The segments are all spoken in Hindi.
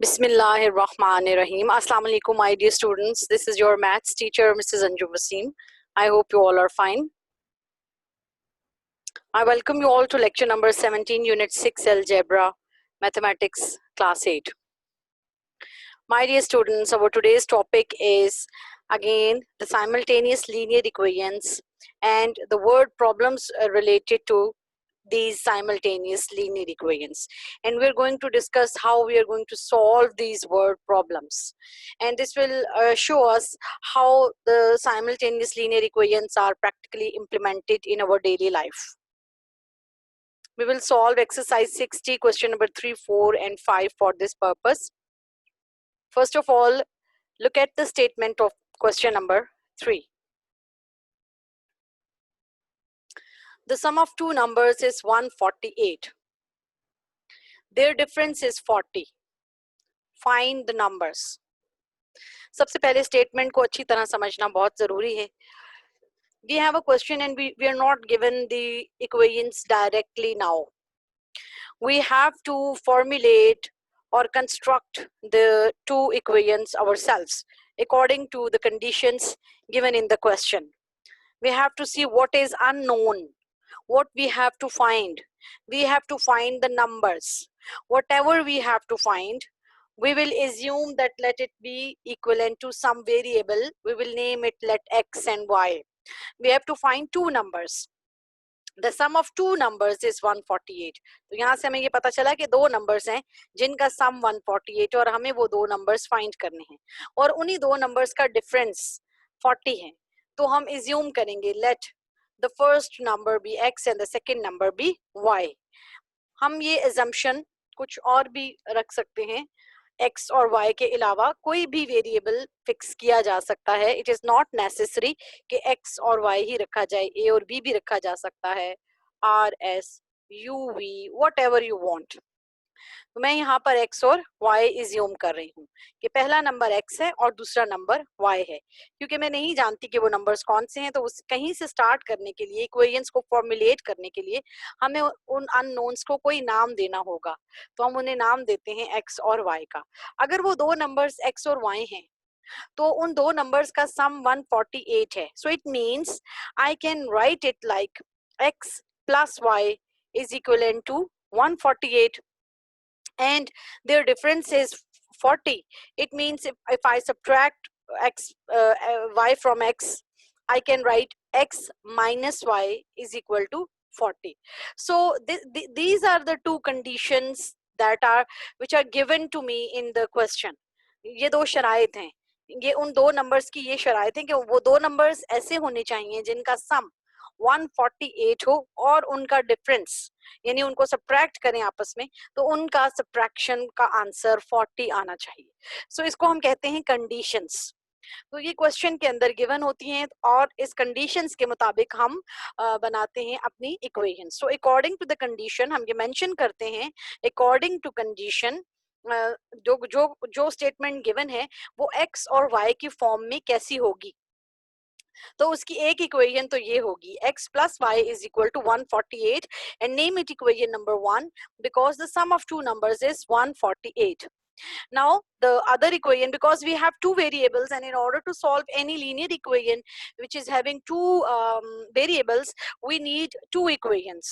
Bismillahirrahmanirrahim. Assalamu alaikum, my dear students. This is your maths teacher, Mrs. Anju Wasim. I hope you all are fine. I welcome you all to lecture number 17, Unit 6, Algebra, Mathematics, Class 8. My dear students, our today's topic is again the simultaneous linear equations and the word problems related to these simultaneous linear equations, and we're going to discuss how we are going to solve these word problems, and this will show us how the simultaneous linear equations are practically implemented in our daily life. We will solve exercise 60, question number 3, 4 and 5 for this purpose. First of all, look at the statement of question number 3. The sum of two numbers is 148. Their difference is 40. Find the numbers. सबसे पहले स्टेटमेंट को अच्छी तरह समझना बहुत जरूरी है. We have a question and we are not given the equations directly now. We have to formulate or construct the two equations ourselves according to the conditions given in the question. We have to see what is unknown, what we have to find. We have to find the numbers. Whatever we have to find, we will assume that let it be equivalent to some variable. We will name it let x and y. We have to find two numbers. The sum of two numbers is 148. तो यहाँ से हमें ये पता चला कि दो numbers हैं जिनका sum 148 और हमें वो दो numbers find करने हैं और उन्हीं दो numbers का difference 40 है. तो हम assume करेंगे let the first number be x and the second number be y. हम ये assumption कुछ और भी रख सकते हैं. x और y के अलावा कोई भी वेरिएबल फिक्स किया जा सकता है. इट इज नॉट नेसेसरी कि x और y ही रखा जाए, a और b भी रखा जा सकता है. r s u v what ever you want. तो मैं यहाँ पर x और y इज्यूम कर रही हूँ कि पहला नंबर x है और दूसरा नंबर y है. क्योंकि मैं नहीं जानती कि वो नंबर्स कौन से हैं, तो उस कहीं से स्टार्ट करने के लिए, इक्वेशंस को फॉर्मुलेट करने के लिए हमें उन अननोन्स को कोई नाम देना होगा. तो हम उन्हें नाम देते हैं x और y का. अगर वो दो नंबर्स x और y हैं तो उन दो नंबर्स का सम 148 है. So it means I can write it like x plus y is equivalent to 148 and their difference is 40. It means if I subtract x y from x, I can write x minus y is equal to 40. So these are the two conditions that are which are given to me in the question. ये दो शराइत हैं. ये उन दो नंबर्स की ये शराइत है कि वो दो नंबर्स ऐसे होने चाहिए जिनका सम 148 हो और उनका डिफरेंस यानी उनको सब्ट्रैक्ट करें आपस में तो उनका सब्ट्रैक्शन का आंसर 40 आना चाहिए. सो इसको हम कहते हैं कंडीशंस. तो ये क्वेश्चन के अंदर गिवन होती हैं और इस कंडीशंस के मुताबिक हम बनाते हैं अपनी equation. So according to the condition हम ये मेंशन करते हैं अकॉर्डिंग टू कंडीशन जो जो जो स्टेटमेंट गिवन है वो x और y की फॉर्म में कैसी होगी. तो उसकी एक इक्वेशन तो ये होगी x plus y is equal to 148 and name it equation number 1 because the sum of two numbers is 148. Now the other equation, because we have two variables and in order to solve any linear equation which is having two variables, we need two equations.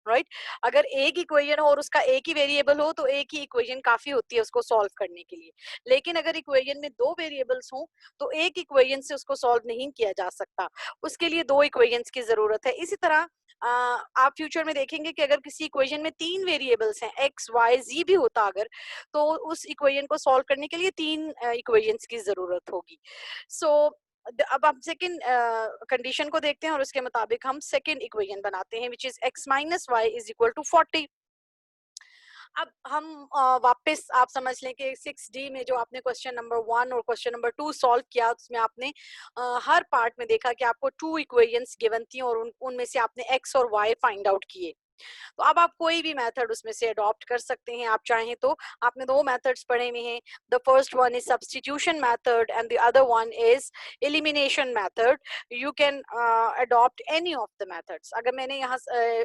Right अगर एक इक्वेशन हो और उसका एक ही वेरिएबल हो तो एक ही इक्वेशन काफी होती है उसको सॉल्व करने के लिए. लेकिन अगर इक्वेशन में दो वेरिएबल्स हो तो एक इक्वेशन से उसको सॉल्व नहीं किया जा सकता. उसके लिए दो इक्वेशंस की जरूरत है. इसी तरह आप फ्यूचर में देखेंगे कि अगर किसी इक्वेशन में तीन वेरिएबल्स हैं x y z भी होता अगर तो उस इक्वेशन को सॉल्व करने के लिए तीन इक्वेशंस की जरूरत होगी. सो अब हम सेकंड कंडीशन को देखते हैं और उसके मुताबिक हम सेकंड इक्वेशन बनाते हैं which is x minus y is equal to 40. अब हम वापस आप समझ लें कि 6D में जो आपने क्वेश्चन नंबर 1 और क्वेश्चन नंबर 2 सॉल्व किया उसमें आपने हर पार्ट में देखा कि आपको टू इक्वेशंस गिवन थी और उनमें से आपने x और y फाइंड आउट किए. तो अब आप कोई भी मेथड उसमें से अडॉप्ट कर सकते हैं आप चाहें तो। आपने दो मेथड्स पढ़े हुए हैं, the first one is substitution method and the other one is elimination method. You can adopt any of the methods. अगर मैंने यहाँ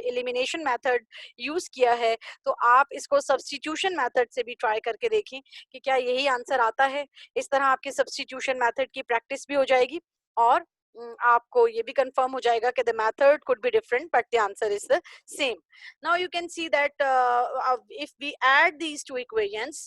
एलिमिनेशन मेथड यूज किया है तो आप इसको सब्स्टिट्यूशन मेथड से भी ट्राई करके देखें कि क्या यही आंसर आता है। इस तरह आपके सब्स्टिट्यूशन मेथड की प्रैक्टिस भी हो जाएगी और आपको ये भी कंफर्म हो जाएगा कि the method could be different but the answer is the same. Now you can see that if we add these two equations,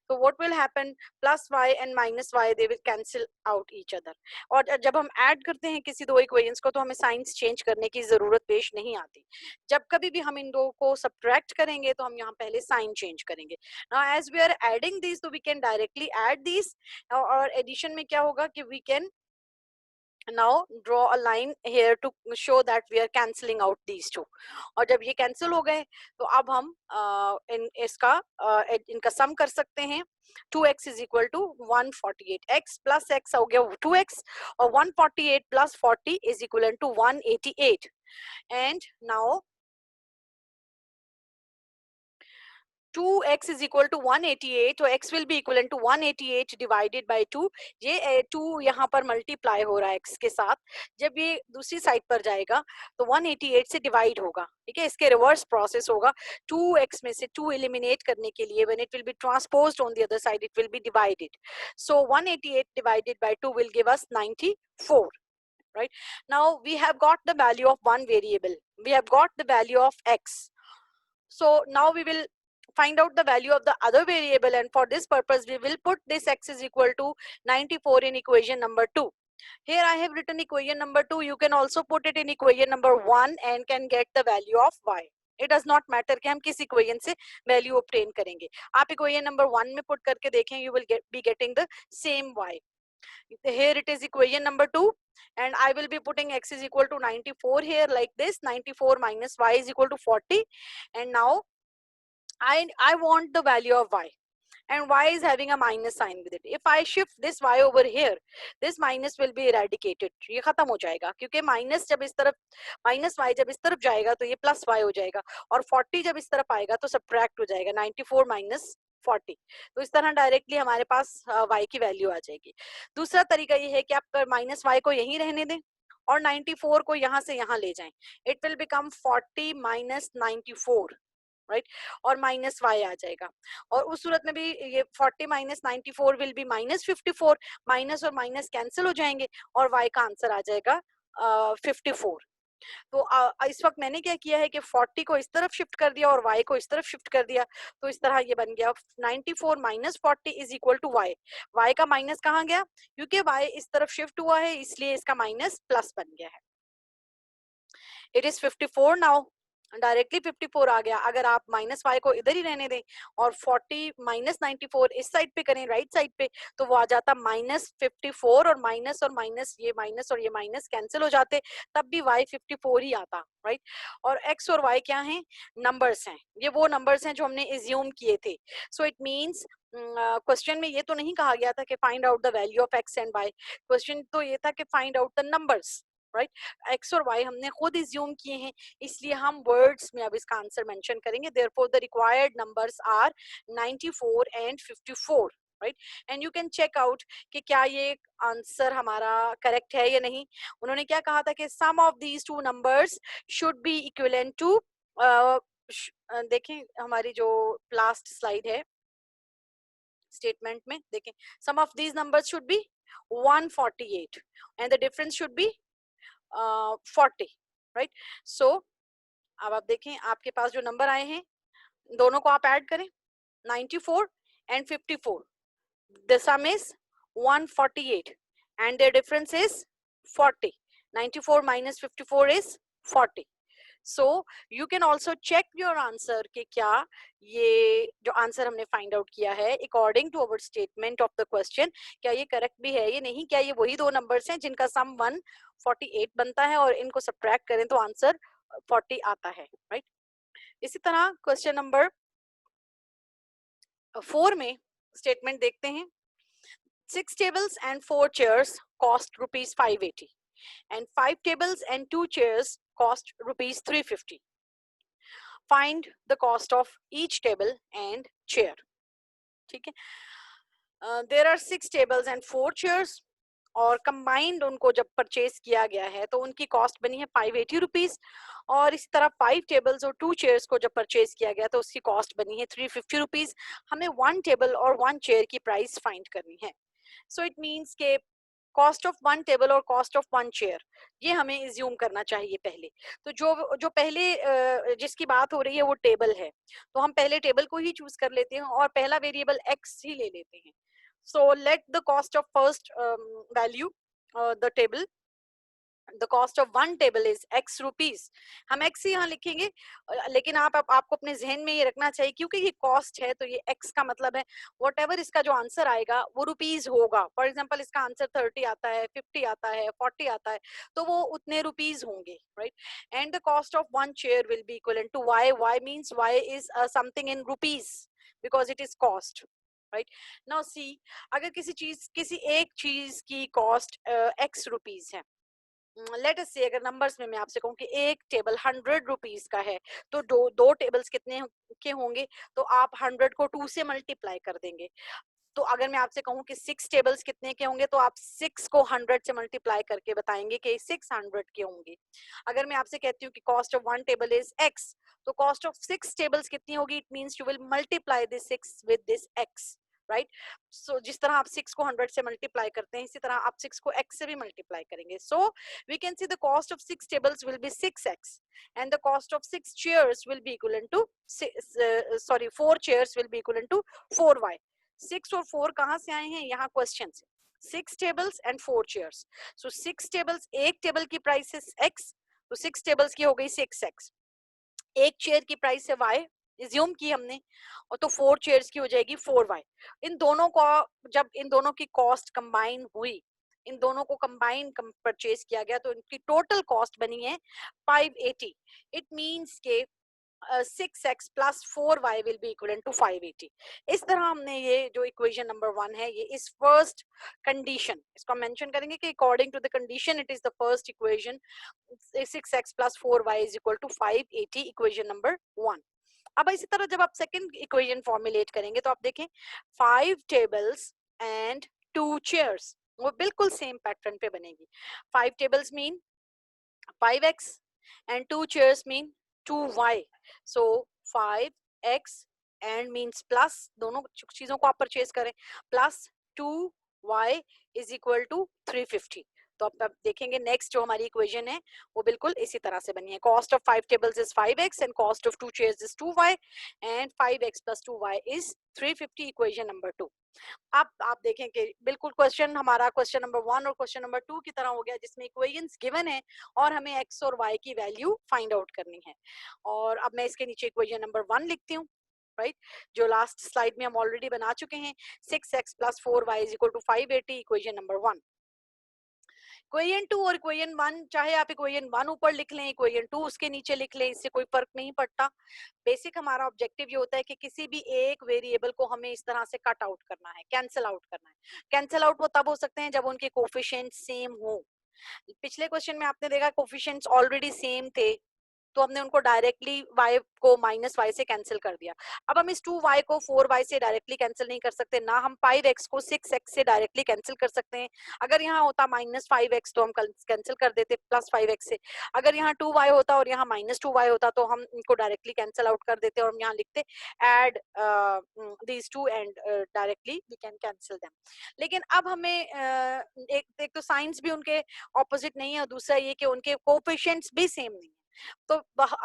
so what will happen, plus y and minus y they will cancel out each other. और जब हम ऐड करते हैं किसी दो इक्वेशंस को तो हमें साइंस चेंज करने की जरूरत पेश नहीं आती। जब कभी भी हम इन दो को सब्ट्रैक्ट करेंगे तो हम यहाँ पहले साइन चेंज करेंगे। Now as we are adding this तो we can directly add this, और एडिशन में क्या होगा कि we can now draw a line here to show that we are cancelling out these two. और जब ये cancel हो गए तो अब हम इनका sum कर सकते हैं। 2x is equal to 148, x plus x हो गया 2x, और 148 plus 40 is equivalent to 188. And now 2x is equal to 188, तो x will be equivalent to 188 divided by 2. ये 2 यहाँ पर मल्टीप्लाई हो रहा है x के साथ, जब ये दूसरी साइड पर जाएगा तो 188 से डिवाइड होगा, ठीक है। इसके रिवर्स प्रोसेस होगा, 2x में से 2 एलिमिनेट करने के लिए when it will be transposed on the other side it will be divided. So 188 divided by 2 will give us 94. Right, now we have got the value of one variable, we have got the value of x. So now we will find out the value of the other variable, and for this purpose we will put this x is equal to 94 in equation number 2. Here I have written equation number 2, you can also put it in equation number 1 and can get the value of y. It does not matter कि हम किस equation से value obtain करेंगे। आप equation number 1 में put करके देखें, you will be getting the same y. Here it is equation number 2 and I will be putting x is equal to 94 here like this, 94 minus y is equal to 40, and now I want the value of y, and y is having a minus sign with it. If I shift this y over here, this minus will be eradicated. ये खत्म हो जाएगा क्योंकि माइनस जब इस तरफ, माइनस y जब इस तरफ जाएगा तो ये प्लस y हो जाएगा, और 40 जब इस तरफ आएगा तो सब्ट्रैक्ट हो जाएगा 94 माइनस 40। तो इस तरह डायरेक्टली हमारे पास y की वैल्यू आ जाएगी। दूसरा तरीका ये है कि आप माइनस y को यहीं रहने दें और 94 को यहाँ से यहाँ ले जाएं। It will become 40 minus 94, right, और माइनस y आ जाएगा। और उस सूरत में भी ये 40 minus 94 will be minus 54, minus और माइनस कैंसिल हो जाएंगे और y का आंसर आ जाएगा 54। तो इस वक्त मैंने क्या किया है कि 40 को इस तरफ शिफ्ट कर दिया और y को इस तरफ शिफ्ट कर दिया, तो इस तरह ये बन गया 94 minus 40 is equal to y। y का माइनस कहाँ गया, क्योंकि y इस तरफ शिफ्ट हुआ है इसलिए इसका माइनस प्लस बन गया है। इट इज 54 नाउ, डायरेक्टली 54 आ गया। अगर आप माइनस y को इधर ही रहने दें और 40 माइनस 94 इस साइड पे करें, राइट साइड पे, तो वो आ जाता माइनस 54, और माइनस ये माइनस कैंसिल हो जाते, तब भी y 54 ही आता, राइट। और x और y क्या हैं, नंबर्स हैं, ये वो नंबर्स हैं जो हमने एज्यूम किए थे। सो इट मींस क्वेश्चन में ये तो नहीं कहा गया था कि find out the value of x and y, question तो ये था कि find out the numbers, right. x और y हमने खुद एज्यूम किए हैं, इसलिए हम वर्ड्स में अब इसका आंसर मेंशन करेंगे। Therefore the required numbers are 94 and 54, right. And you can check out कि क्या ये आंसर हमारा करेक्ट है या नहीं। उन्होंने क्या कहा था कि sum of these two numbers should be equivalent to, देखें हमारी जो लास्ट स्लाइड है स्टेटमेंट में, देखें sum of these numbers should be 148 and the difference should be 40, right. So अब आप देखें आपके पास जो नंबर आए हैं दोनों को आप ऐड करें, 94 and 54, the sum is 148 and their difference is 40. 94 minus 54 is 40. So you can also check your answer कि क्या ये जो आंसर हमने फाइंड आउट किया है according to our statement of the question, क्या ये करेक्ट भी है या नहीं, क्या ये वही दो नंबर्स हैं जिनका सम 148 बनता है और इनको सब्ट्रैक्ट करें तो आंसर 40 आता है, राइट। इसी तरह क्वेश्चन नंबर 4 में स्टेटमेंट देखते हैं। 6 tables and 4 chairs cost rupees 580 and 5 tables and 2 chairs cost rupees 350. Find the cost of each table and chair. ठीक है, there are 6 tables and 4 chairs, और कंबाइंड उनको जब परचेज किया गया है तो उनकी कॉस्ट बनी है 580 रुपीज, और इसी तरह 5 टेबल्स और 2 चेयर्स को जब परचेज किया गया तो उसकी कॉस्ट बनी है 350 रुपीज। हमें 1 टेबल और 1 चेयर की प्राइस फाइंड करनी है। सो इट मीन्स के कॉस्ट ऑफ 1 टेबल और कॉस्ट ऑफ 1 चेयर ये हमें इज्यूम करना चाहिए पहले। तो जो जो पहले जिसकी बात हो रही है वो टेबल है, तो हम पहले टेबल को ही चूज कर लेते हैं और पहला वेरिएबल x ही ले लेते हैं। So let the cost of first value, the table, the cost of 1 table is x rupees। हम x ही यहाँ लिखेंगे, लेकिन आपको अपने जहन में ये रखना चाहिए क्योंकि ये कॉस्ट है तो ये x का मतलब है whatever इसका जो आंसर आएगा वो रुपीज होगा। फॉर एग्जांपल इसका आंसर 30 आता है, 50 आता है, 40 आता है, तो वो उतने रुपीज होंगे, right. And the cost of 1 chair will be equivalent to y। y means y is something in rupees because it is cost, right. Now see, अगर किसी एक चीज की कॉस्ट x रुपीज है, लेट अस से अगर नंबर्स में मैं आपसे कहूँ कि एक टेबल 100 रुपीज का है, तो दो टेबल्स कितने के होंगे, तो आप 100 को 2 से मल्टीप्लाई कर देंगे। तो अगर मैं आपसे कहूँ कि 6 टेबल्स कितने के होंगे, तो आप 6 को 100 से मल्टीप्लाई करके बताएंगे कि 600 के होंगे। अगर मैं आपसे कहती हूँ कि cost of 1 table is x, तो कॉस्ट ऑफ 6 टेबल्स कितनी होगी, it means you will multiply this 6 with this x, right. So जिस तरह आप 6 को 100 से मल्टीप्लाई करते हैं, इसी तरह आप 6 को x से भी मल्टीप्लाई करेंगे। So we can see the cost of 6 tables will be 6x and the cost of 6 chairs will be equivalent to 4 chairs will be equivalent to 4y। 6 और 4 कहाँ से आए हैं, यहाँ क्वेश्चन से। 6 tables and 4 chairs. So 6 tables, एक टेबल की प्राइस है x, तो 6 टेबल्स की हो गई 6x। एक चेयर की प्राइस है y, इज्यूम की हमने, और तो 4 चेयर्स की हो जाएगी 4y। इन दोनों को, जब इन दोनों की कॉस्ट कंबाइन हुई, इन दोनों को कंबाइन परचेज किया गया, तो इनकी टोटल कॉस्ट बनी है 580। इट मींस के 6x plus 4y will be equivalent to 580। इस तरह हमने ये जो इक्वेशन नंबर 1 है, ये इस फर्स्ट कंडीशन, इसको मेंशन करेंगे कि according to the condition it is the first equation, 6x plus 4y is equal to 580, equation number 1। अब इसी तरह जब आप सेकंड इक्वेशन फॉर्मुलेट करेंगे तो आप देखें 5 टेबल्स एंड 2 चेयर्स, वो बिल्कुल सेम पैटर्न पे बनेगी। 5 tables mean 5x and 2 chairs mean 2y. So 5x and means plus, दोनों चीजों को आप परचेज करें, plus 2y is equal to 350। तो अब देखेंगे नेक्स्ट जो हमारी इक्वेशन है वो बिल्कुल इसी तरह से बनी है। Cost of 5 tables is 5x and cost of 2 chairs is 2y and 5x plus 2y is 350, equation number 2। अब आप देखें कि बिल्कुल क्वेश्चन हमारा क्वेश्चन नंबर 1 और क्वेश्चन नंबर 2 की तरह हो गया, जिसमें इक्वेशंस गिवन है और हमें x और y की वैल्यू फाइंड आउट करनी है। और अब मैं इसके नीचे इक्वेशन नंबर 1 लिखती हूँ, राइट, जो लास्ट स्लाइड में हम ऑलरेडी बना चुके हैं। 6x plus 4y is equal to 580, equation number 1। Equation 2 और इक्वेशन 1, चाहे आप इक्वेशन 1 ऊपर लिख लें, इक्वेशन 2 उसके नीचे लिख लें, इससे कोई फर्क नहीं पड़ता। बेसिक हमारा ऑब्जेक्टिव ये होता है कि किसी भी एक वेरिएबल को हमें इस तरह से कट आउट करना है, कैंसिल आउट करना है। कैंसिल आउट वो तब हो सकते हैं जब उनके कोफिशिएंट सेम हो। पिछले क्वेश्चन में आपने देखा कोफिशिएंट्स ऑलरेडी सेम थे, तो हमने उनको डायरेक्टली y को माइनस y से कैंसिल कर दिया। अब हम इस 2y को 4y से डायरेक्टली कैंसिल नहीं कर सकते, ना हम 5x को 6x से डायरेक्टली कैंसिल कर सकते हैं। अगर यहाँ होता माइनस 5x तो हम कैंसिल कर देते प्लस 5x से। अगर यहाँ 2y होता और यहाँ माइनस 2y होता तो हम इनको डायरेक्टली कैंसिल आउट कर देते और हम यहाँ लिखते add these two and directly we can cancel them. लेकिन अब हमें एक तो साइंस भी उनके ऑपोजिट नहीं है और दूसरा ये कि उनके कोएफिशिएंट्स भी सेम नहीं है। तो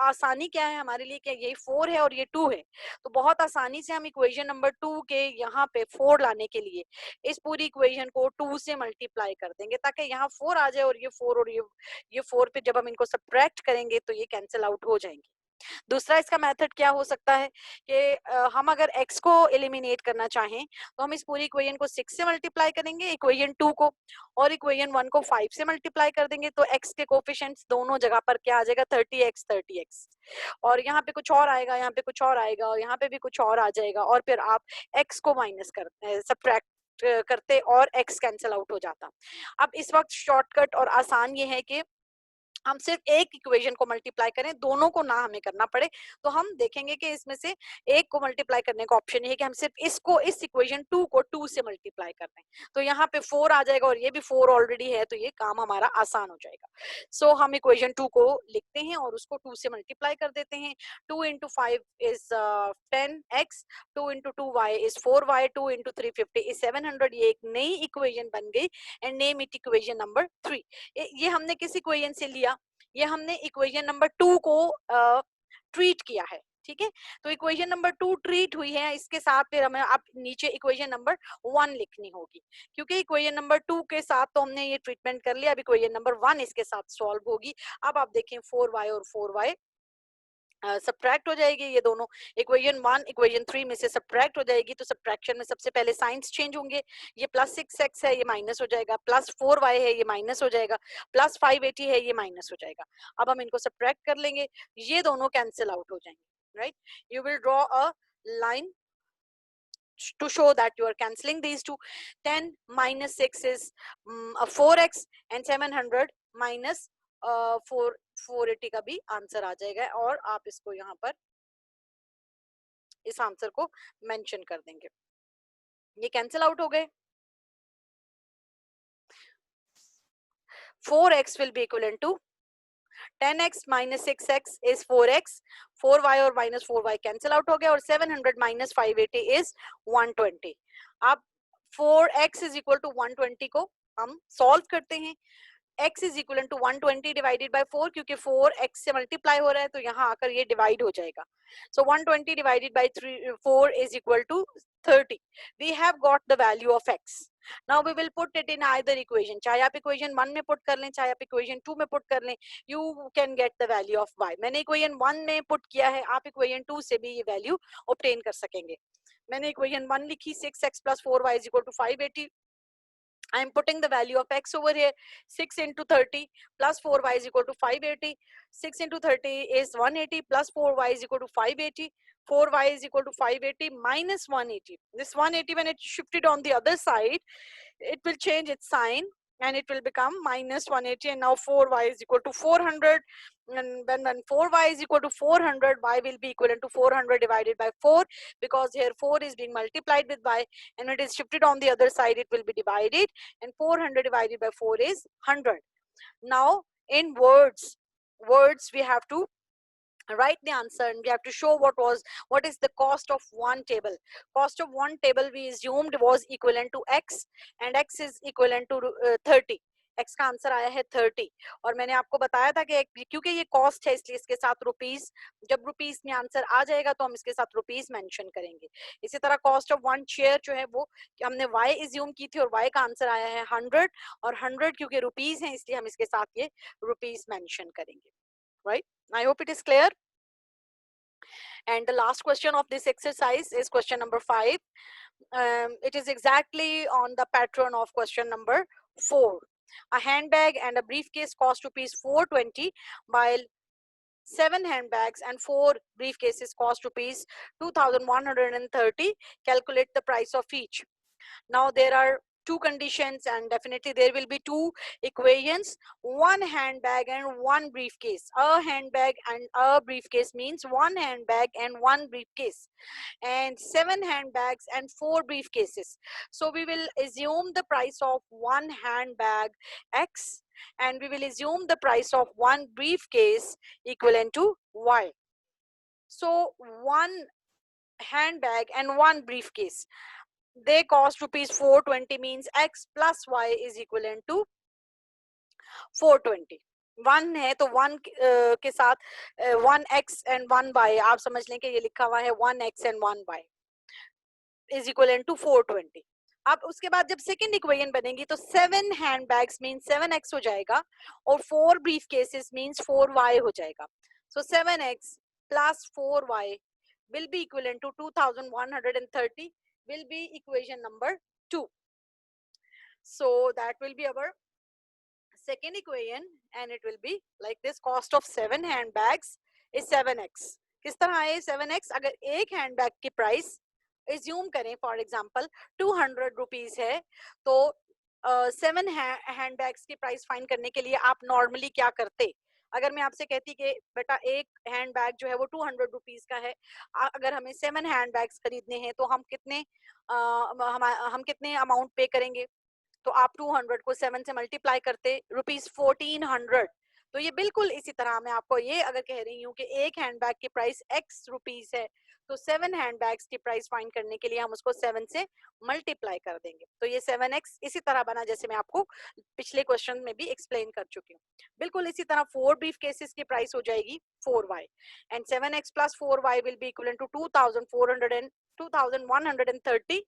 आसानी क्या है हमारे लिए कि यही 4 है और ये 2 है, तो बहुत आसानी से हम इक्वेशन नंबर 2 के यहाँ पे 4 लाने के लिए इस पूरी इक्वेशन को 2 से मल्टीप्लाई कर देंगे ताकि यहाँ 4 आ जाए और ये 4 और ये 4 पे जब हम इनको सब्ट्रैक्ट करेंगे तो ये कैंसिल आउट हो जाएंगे। दूसरा इसका मेथड क्या हो सकता है कि हम अगर x को एलिमिनेट करना चाहें तो हम इस पूरी इक्वेशन को 6 से मल्टीप्लाई करेंगे, इक्वेशन 2 को, और इक्वेशन 1 को 5 से मल्टीप्लाई कर देंगे, तो x के कोफिशिएंट्स दोनों जगह पर क्या आ जाएगा 30x, और यहाँ पे कुछ और आएगा, यहाँ पे कुछ और आएगा, और यहाँ पे भी कुछ और आ जाएगा, और फिर आप x को माइनस करते सब्ट्रैक्ट करते और x कैंसिल आउट हो जाता। अब इस वक्त शॉर्टकट और आसान ये है कि हम सिर्फ एक इक्वेशन को मल्टीप्लाई करें, दोनों को ना हमें करना पड़े, तो हम देखेंगे कि इसमें से एक को मल्टीप्लाई करने का ऑप्शन है कि हम सिर्फ इसको, इस इक्वेशन 2 को 2 से मल्टीप्लाई कर रहे हैं, तो यहाँ पे 4 आ जाएगा और ये भी 4 ऑलरेडी है, तो ये काम हमारा आसान हो जाएगा। सो हम इक्वेशन 2 को लिखते हैं और उसको 2 से मल्टीप्लाई कर देते हैं। 2 into 5 is 10x, 2 into 2y is 4y, 2 into 350 is 700। ये एक नई इक्वेशन बन गई and name it equation number 3। ये हमने किस इक्वेशन से लिया? ये हमने इक्वेशन नंबर 2 को ट्रीट किया है, ठीक है। तो इक्वेशन नंबर 2 ट्रीट हुई है, इसके साथ फिर हमें अब नीचे इक्वेशन नंबर 1 लिखनी होगी, क्योंकि इक्वेशन नंबर 2 के साथ तो हमने ये ट्रीटमेंट कर लिया। अब इक्वेशन नंबर 1 इसके साथ सॉल्व होगी। अब आप देखें 4y और 4y सब्ट्रैक्ट हो जाएगी, ये दोनों इक्वेशन 1 इक्वेशन 3 में से सब्ट्रैक्ट हो जाएगी, तो सब्ट्रैक्शन में सबसे पहले साइंस चेंज होंगे। ये प्लस 6x है, ये माइनस हो जाएगा, प्लस 4y है, ये माइनस हो जाएगा, प्लस 580 है, ये माइनस हो जाएगा। अब हम इनको सब्ट्रैक्ट कर लेंगे, ये दोनों कैंसिल आउट हो जाएंगे, right. You will draw a line to show that you are cancelling these two. 10 minus 6 is 4x and 700 minus 480 का भी आंसर आ जाएगा, और आप इसको यहाँ पर इस आंसर को मेंशन कर देंगे। ये कैंसिल आउट हो गए। 4x will be equivalent to 10x minus 6x is 4x, 4y और minus 4y कैंसिल आउट हो गया, और 700 minus 580 is 120। अब 4x is equal to 120 को हम सॉल्व करते हैं। x is equivalent to 120 divided by 4, क्योंकि 4x से मल्टीप्लाई हो रहा है, तो यहाँ आकर ये डिवाइड हो जाएगा। So 120 divided by 4 is equal to 30. We have got the value of x. Now we will put it in either equation. चाहे आप equation 1 में put कर लें, चाहे आप equation 2 में put कर लें, you can get the value of y. मैंने equation 1 में put किया है, आप equation 2 से भी ये value obtain कर सकेंगे। मैंने equation 1 लिखी 6x plus 4y is equal to 580. I am putting the value of x over here. 6 into 30 plus 4y is equal to 580. 6 into 30 is 180 plus 4y is equal to 580. 4y is equal to 580 minus 180. This 180, when it shifted on the other side, it will change its sign and it will become minus 180, and now 4y is equal to 400. And when 4y is equal to 400, y will be equivalent to 400 divided by 4, because here 4 is being multiplied with y, and when it is shifted on the other side, it will be divided, and 400 divided by 4 is 100. Now in words we have to write the answer, and we have to show what is the cost of one table. Cost of one table we assumed was equivalent to x, and x is equivalent to 30. x का आंसर आया है 30, और मैंने आपको बताया था कि क्योंकि ये कॉस्ट है इसलिए इसके साथ रुपीस, जब रुपीस में आंसर आ जाएगा तो हम इसके साथ रुपीस मेंशन करेंगे। इसी तरह कॉस्ट ऑफ वन चेयर जो है वो हमने y एज्यूम की थी, और y का आंसर आया है 100, और 100 क्योंकि रुपीस है इसलिए हम इसके साथ ये रुपीस मेंशन करेंगे, right. I hope it is clear. And the last question of this exercise is question number 5. It is exactly on the pattern of question number 4. A handbag and a briefcase cost rupees 420, while 7 handbags and 4 briefcases cost rupees 2130. Calculate the price of each. Now there are two conditions, and definitely there will be two equations. One handbag and one briefcase. A handbag and a briefcase means one handbag and one briefcase, and 7 handbags and 4 briefcases. So we will assume the price of one handbag x, and we will assume the price of one briefcase equivalent to y. So one handbag and one briefcase, they cost rupees 420, means x plus y is equivalent to 420. 1 है तो 1 के साथ 1x and 1y, आप समझ लें कि ये लिखा हुआ है 1x and 1y is equivalent to 420. अब उसके बाद जब सेकेंड इक्वेशन बनेगी तो 7 हैंडबैग्स मीन्स 7x हो जाएगा, और 4 ब्रीफ केसेस मीन्स 4y हो जाएगा. So 7x plus 4y will be equivalent to 2130, will be equation number 2. So that will be our second equation, and it will be like this. Cost of 7 handbags is 7x. किस तरह है 7x? अगर एक हैंडबैग की प्राइस एज्यूम करें फॉर एग्जांपल 200 रुपीस है, तो 7 हैंडबैग्स की प्राइस फाइंड करने के लिए आप नॉर्मली क्या करते? अगर मैं आपसे कहती कि बेटा एक हैंड बैग जो है वो 200 रुपीज का है, अगर हमें 7 हैंड बैग्स खरीदने हैं तो हम कितने हम कितने अमाउंट पे करेंगे? तो आप 200 को 7 से मल्टीप्लाई करते ₹1400। तो ये बिल्कुल इसी तरह मैं आपको ये अगर कह रही हूँ कि एक हैंडबैग की प्राइस x रुपीस है, तो 7 हैंडबैग्स की प्राइस फाइंड करने के लिए हम उसको 7 से मल्टीप्लाई कर देंगे। तो ये 7x इसी तरह बना जैसे मैं आपको पिछले क्वेश्चन में भी एक्सप्लेन कर चुकी हूँ। बिल्कुल इसी तरह 4 ब्रीफ केसेस की प्राइस हो जाएगी 4y and 7x plus 4y will be equal to 2130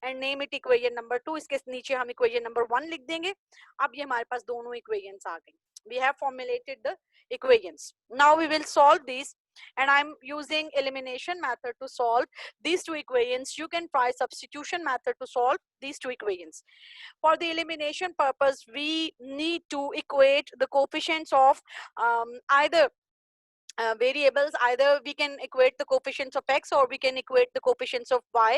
and name it equation number 2। इसके नीचे हम इक्वेशन नंबर 1 लिख देंगे। अब ये हमारे पास दोनों इक्वेशंस आ गई। We have formulated the equations. Now we will solve these, and I'm using elimination method to solve these two equations. You can try substitution method to solve these two equations. For the elimination purpose, we need to equate the coefficients of either variables. Either we can equate the coefficients of x or we can equate the coefficients of y.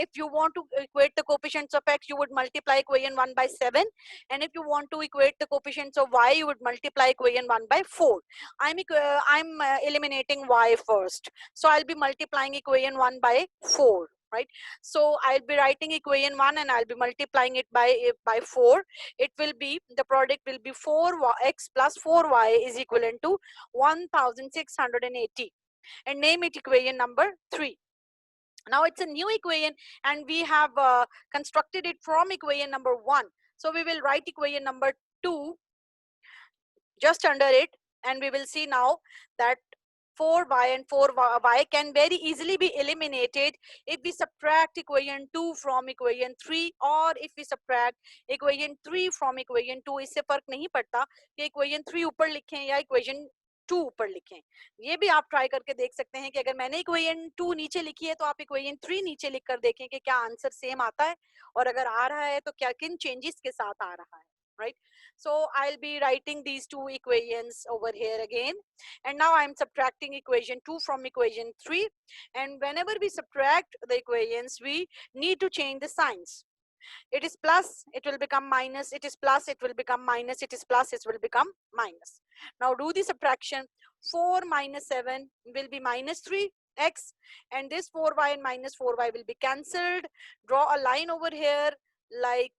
If you want to equate the coefficients of x, you would multiply equation 1 by 7, and if you want to equate the coefficients of y, you would multiply equation 1 by 4. I'm eliminating y first, so I'll be multiplying equation 1 by 4, right? So I'll be writing equation 1 and I'll be multiplying it by 4. It will be, the product will be 4x plus 4y is equivalent to 1680, and name it equation number 3. Now it's a new equation and we have constructed it from equation number 1. So we will write equation number 2 just under it, and we will see now that 4y and 4y can very easily be eliminated if we subtract equation 2 from equation 3, or if we subtract equation 3 from equation 2. इससे फर्क नहीं पड़ता कि equation 3 ऊपर लिखें या equation 2 ऊपर लिखें। ये भी आप ट्राई करके देख सकते हैं कि अगर मैंने equation 2 नीचे लिखी है तो आप equation 3 नीचे लिख कर देखें कि क्या आंसर सेम आता है, और अगर आ रहा है तो क्या किन चेंजेस के साथ आ रहा है, right? So I'll be writing these two equations over here again, and now I'm subtracting equation 2 from equation 3, and whenever we subtract the equations we need to change the signs. It is plus, it will become minus, it is plus, it will become minus, it is plus, it will become minus. Now do the subtraction. 4 minus 7 will be minus 3x, and this 4y and minus 4y will be cancelled. Draw a line over here like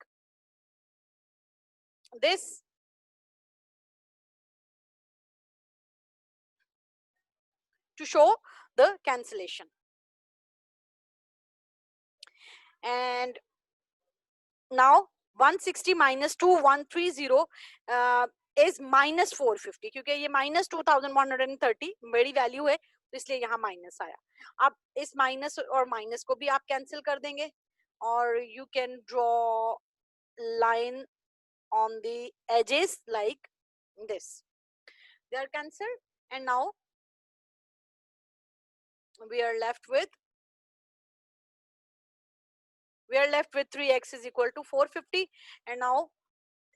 this, to show the cancellation. And now 160 minus 2130 is minus 450, क्योंकि ये minus 2130 बड़ी वैल्यू है तो इसलिए यहाँ माइनस आया। अब इस माइनस और माइनस को भी आप कैंसिल कर देंगे, और you can draw line on the edges like this. They are cancelled, and now we are left with 3x is equal to 450, and now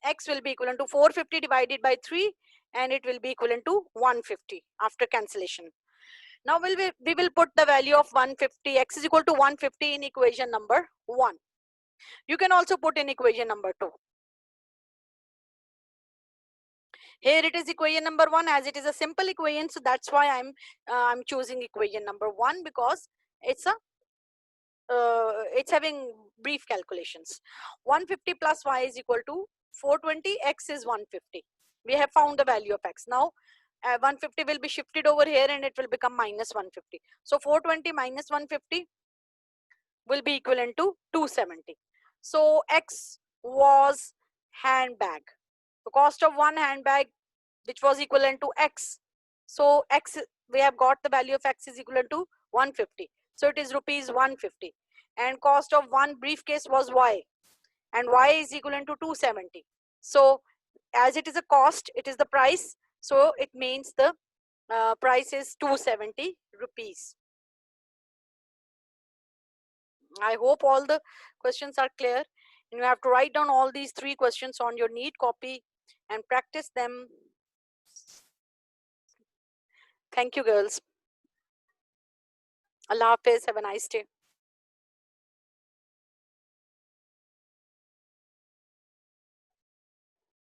x will be equivalent to 450 divided by 3, and it will be equivalent to 150 after cancellation. Now we will put the value of 150, x is equal to 150 in equation number 1. You can also put in equation number 2. Here it is equation number 1, as it is a simple equation, so that's why I'm choosing equation number 1, because it's having brief calculations. 150 plus y is equal to 420, x is 150. We have found the value of x. Now 150 will be shifted over here and it will become minus 150. So 420 minus 150 will be equivalent to 270. So x was handbag. The cost of one handbag, which was equivalent to x. So x, we have got the value of x is equivalent to 150. So it is rupees 150. And cost of one briefcase was y, and y is equivalent to 270. So as it is a cost, it is the price, so it means the price is 270 rupees. I hope all the questions are clear, and you have to write down all these 3 questions on your neat copy and practice them. Thank you, girls. Allah Hafiz, have a nice day.